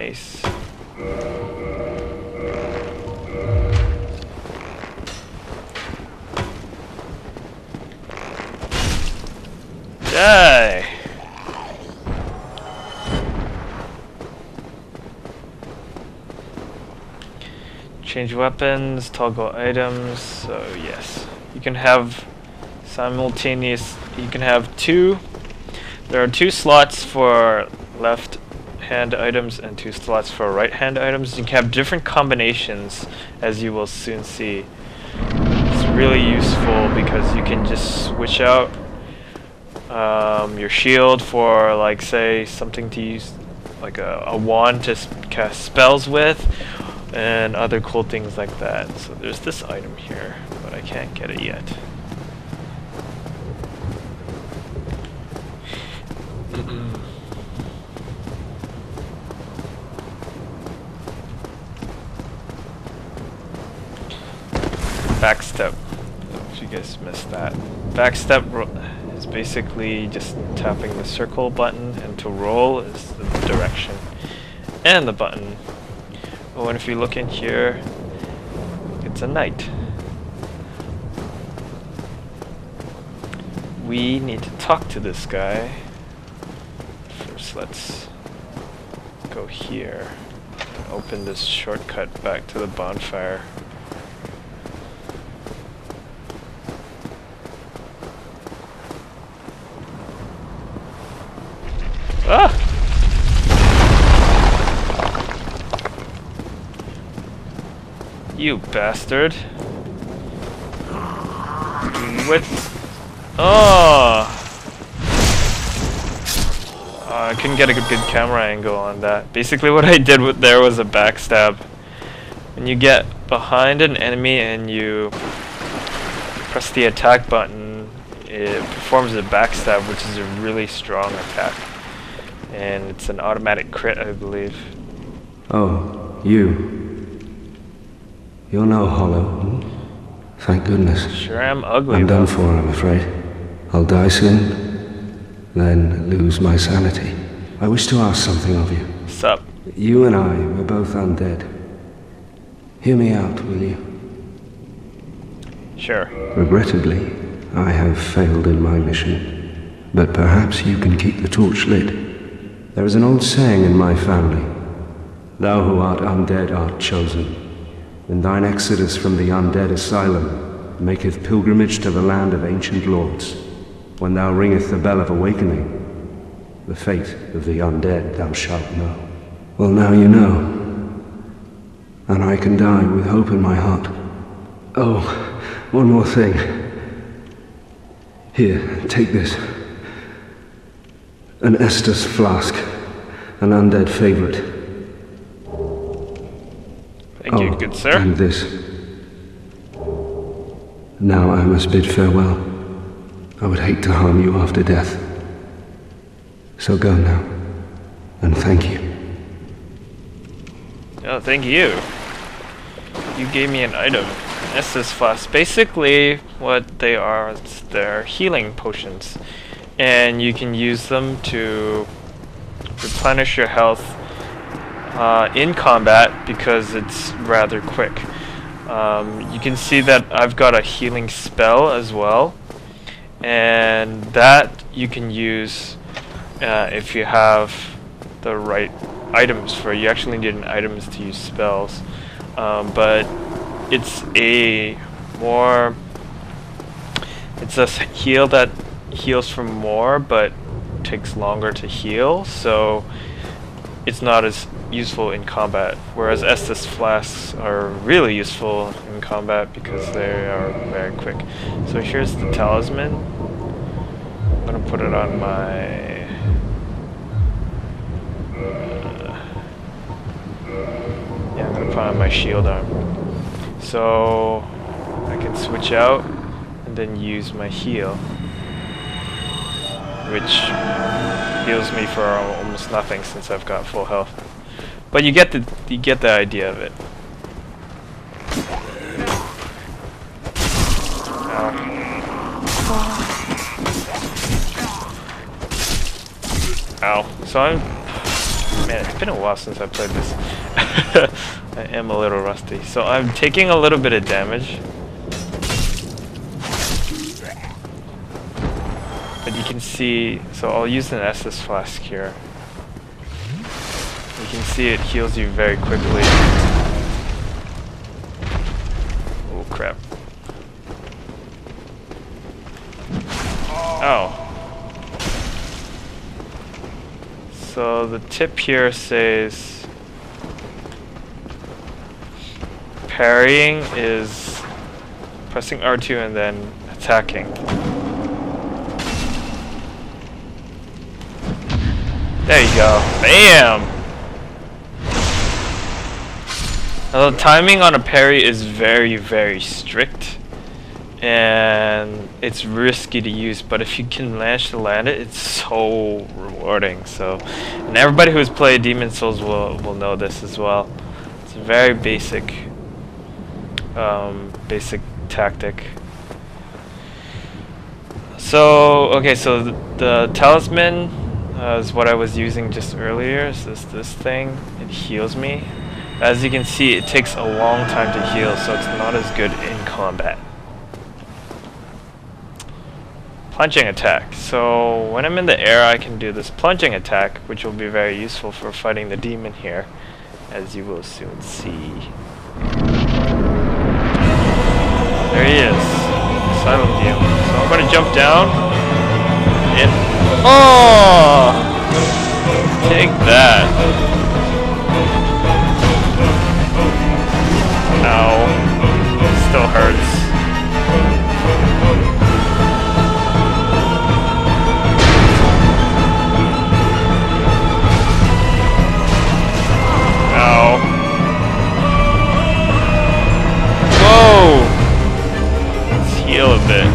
mace. Die! Change weapons, toggle items, so yes. You can have simultaneous, you can have two, there are 2 slots for left hand items and 2 slots for right hand items. You can have different combinations, as you will soon see. It's really useful because you can just switch out your shield for, like, say, something to use, like a wand to cast spells with, and other cool things like that. So there's this item here, but I can't get it yet. Backstep. If you guys missed that. Backstep is basically just tapping the circle button, and to roll is the direction and the button. Oh, and if you look in here, it's a knight. We need to talk to this guy. First, let's go here and open this shortcut back to the bonfire. Ah! You bastard. What? Oh! I couldn't get a good camera angle on that. Basically what I did there was a backstab. When you get behind an enemy and you press the attack button, it performs a backstab, which is a really strong attack. And it's an automatic crit, I believe. Oh, you. You're no hollow. Thank goodness. Sure am ugly, I'm though. done for, I'm afraid. I'll die soon, then lose my sanity. I wish to ask something of you. Sup? You and I were both undead. Hear me out, will you? Sure. Regrettably, I have failed in my mission. But perhaps you can keep the torch lit. There is an old saying in my family. Thou who art undead art chosen. When thine exodus from the undead asylum maketh pilgrimage to the land of ancient lords, when thou ringeth the bell of awakening, the fate of the undead thou shalt know. Well, now you know, and I can die with hope in my heart. Oh, one more thing. Here, take this. An Estus flask, an undead favorite. Thank you, good sir. And this. Now I must bid farewell. I would hate to harm you after death. So go now, and thank you. Oh, thank you. You gave me an item. Estus flask. Basically, what they are, they're healing potions. And you can use them to replenish your health in combat because it's rather quick. You can see that I've got a healing spell as well, and that you can use if you have the right items for it. You actually need items to use spells, but it's a heal that heals for more but takes longer to heal, so it's not as useful in combat, whereas Estus flasks are really useful in combat because they are very quick. So here's the talisman. I'm gonna put it on my yeah, I'm gonna put it on my shield arm, so I can switch out and then use my heal, which heals me for almost nothing since I've got full health. But you get the idea of it. Ow. Ow. So Man, it's been a while since I played this. I am a little rusty. So I'm taking a little bit of damage. But you can see, so I'll use an Estus flask here. You can see it heals you very quickly. Oh crap. Oh. So the tip here says parrying is pressing R2 and then attacking. There you go. Bam! Now the timing on a parry is very, very strict. And it's risky to use, but if you can manage to land it, it's so rewarding. So, and everybody who's played Demon Souls will know this as well. It's a very basic tactic. So okay, so the talisman is what I was using just earlier. So this thing, it heals me. As you can see, it takes a long time to heal, so it's not as good in combat. Plunging attack. So when I'm in the air, I can do this plunging attack, which will be very useful for fighting the demon here, as you will soon see. There he is, silent demon. So I'm going to jump down and oh, take that. Ow, still hurts. Heal a bit.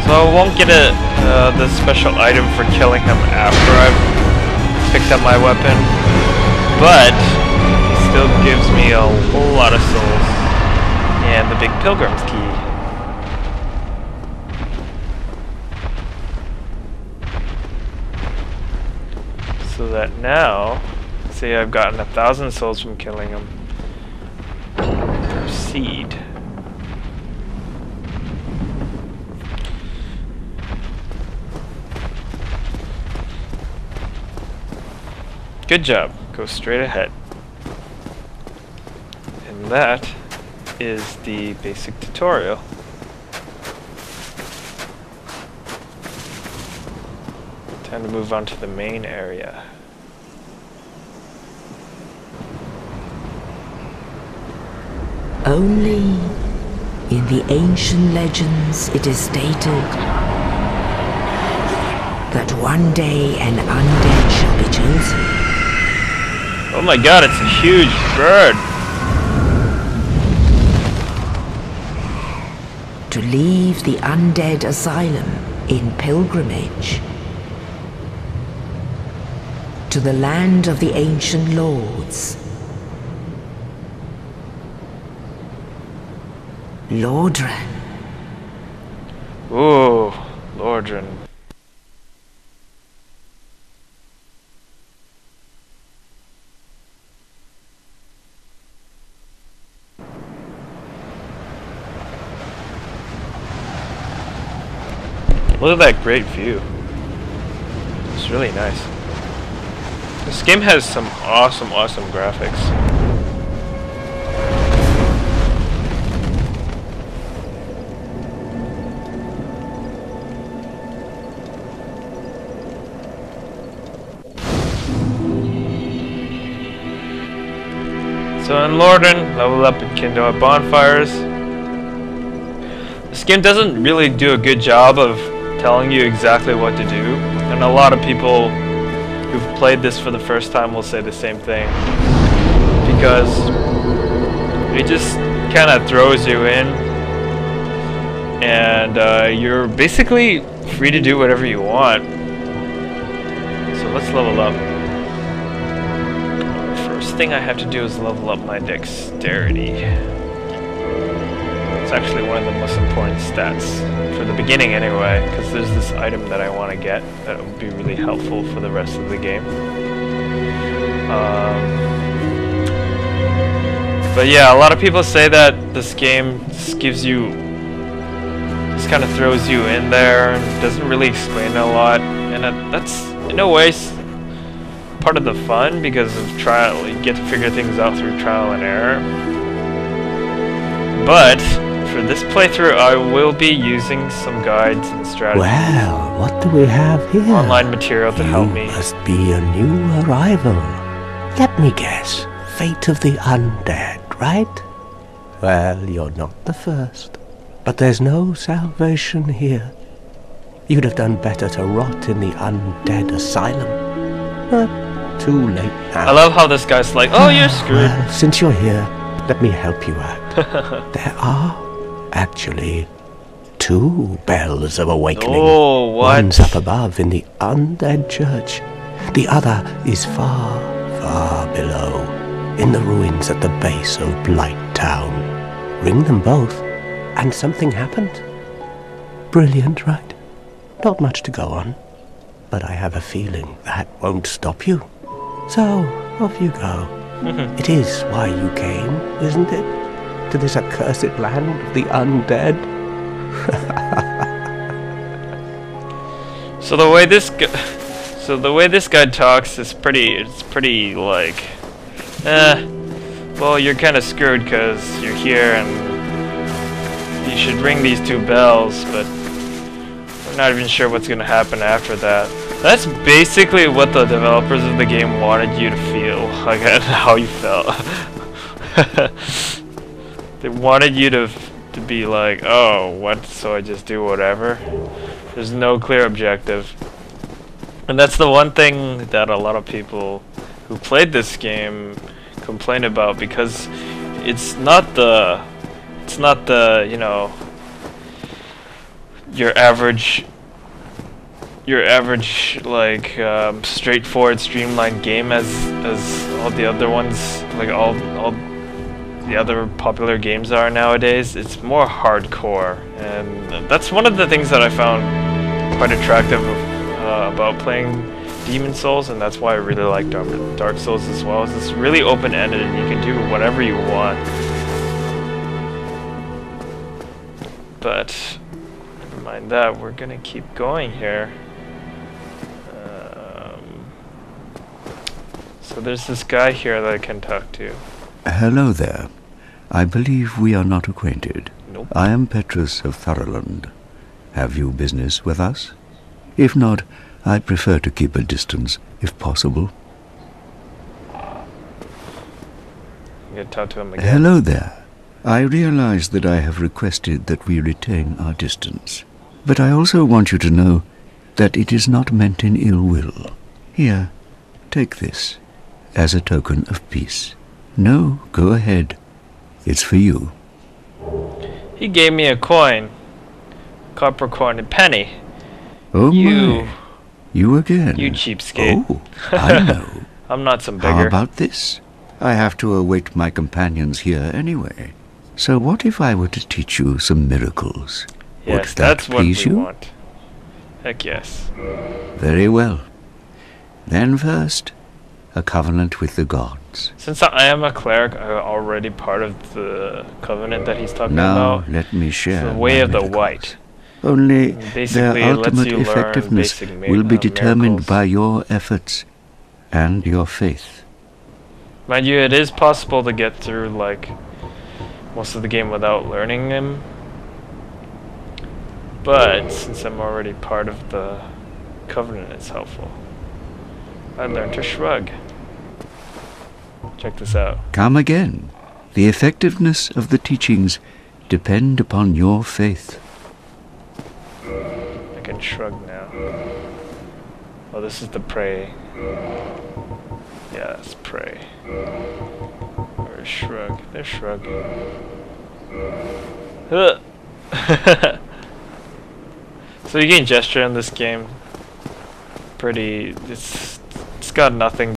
So I won't get the special item for killing him after I've picked up my weapon, but he still gives me a whole lot of souls and the big pilgrim's key. So that now, say I've gotten 1,000 souls from killing him. Proceed. Good job. Go straight ahead. And that is the basic tutorial. Time to move on to the main area. Only in the ancient legends it is stated that one day an undead shall be chosen. Oh my god, it's a huge bird! To leave the undead asylum in pilgrimage to the land of the ancient lords. Lordran. Ooh, Lordran. Look at that great view. It's really nice. This game has some awesome graphics. So in Lordran, level up and kindle at bonfires. This game doesn't really do a good job of telling you exactly what to do, and a lot of people who've played this for the first time will say the same thing, because it just kind of throws you in, and you're basically free to do whatever you want. So let's level up. First thing I have to do is level up my dexterity. It's actually one of the most important stats for the beginning anyway, because there's this item that I want to get that would be really helpful for the rest of the game. But yeah, a lot of people say that this game just gives you, just kind of throws you in there and doesn't really explain a lot, and that's in a way part of the fun, because of trial. You get to figure things out through trial and error. But for this playthrough, I will be using some guides and strategies. Well, what do we have here? Online material to help me. You must be a new arrival. Let me guess. Fate of the undead, right? Well, you're not the first. But there's no salvation here. You'd have done better to rot in the undead asylum. But too late now. I love how this guy's like, oh, you're screwed. Well, since you're here, let me help you out. There are actually 2 bells of awakening. Oh, what? One's up above in the undead church. The other is far, far below, in the ruins at the base of Blight Town. Ring them both, and something happened. Brilliant, right? Not much to go on, but I have a feeling that won't stop you. So, off you go. It is why you came, isn't it? To this accursed land of the undead? So the way this guy talks is pretty like, well, you're kind of screwed because you're here and you should ring these 2 bells, but we're not even sure what's going to happen after that. That's basically what the developers of the game wanted you to feel, like how you felt. They wanted you to be like, oh, what, so I just do whatever? There's no clear objective. And that's the one thing that a lot of people who played this game complain about, because it's not the, you know, your average like straightforward streamlined game as all the other ones, like all the other popular games are nowadays. It's more hardcore, and that's one of the things that I found quite attractive about playing Demon Souls, and that's why I really like Dark Souls as well. Is it's really open-ended and you can do whatever you want. But never mind that, we're gonna keep going here. So there's this guy here that I can talk to. Hello there. I believe we are not acquainted. Nope. I am Petrus of Thoroland. Have you business with us? If not, I prefer to keep a distance, if possible. I'm gonna talk to him again. Hello there. I realize that I have requested that we retain our distance, but I also want you to know that it is not meant in ill will. Here, take this, as a token of peace. No, go ahead. It's for you. He gave me a coin. Copper coin, a penny. Oh You- my. You again? You cheapskate. Oh, I know. I'm not some beggar. How about this? I have to await my companions here anyway. So what if I were to teach you some miracles? Yes, Would that that's what we please you? want. Heck yes. Very well. Then first, a covenant with the gods. Since I am a cleric, I'm already part of the covenant that he's talking Now about. let me It's share the way my of the miracles. white. Only Basically, their it lets ultimate you learn effectiveness basic will be determined miracles. by your efforts and your faith. Mind you, it is possible to get through like most of the game without learning them. But since I'm already part of the covenant, it's helpful. I learned to shrug. Check this out. Come again. The effectiveness of the teachings depend upon your faith. I can shrug now. Oh, this is the pray. Yeah, that's pray. Or shrug. There's shrug. So you can gesture in this game. It's got nothing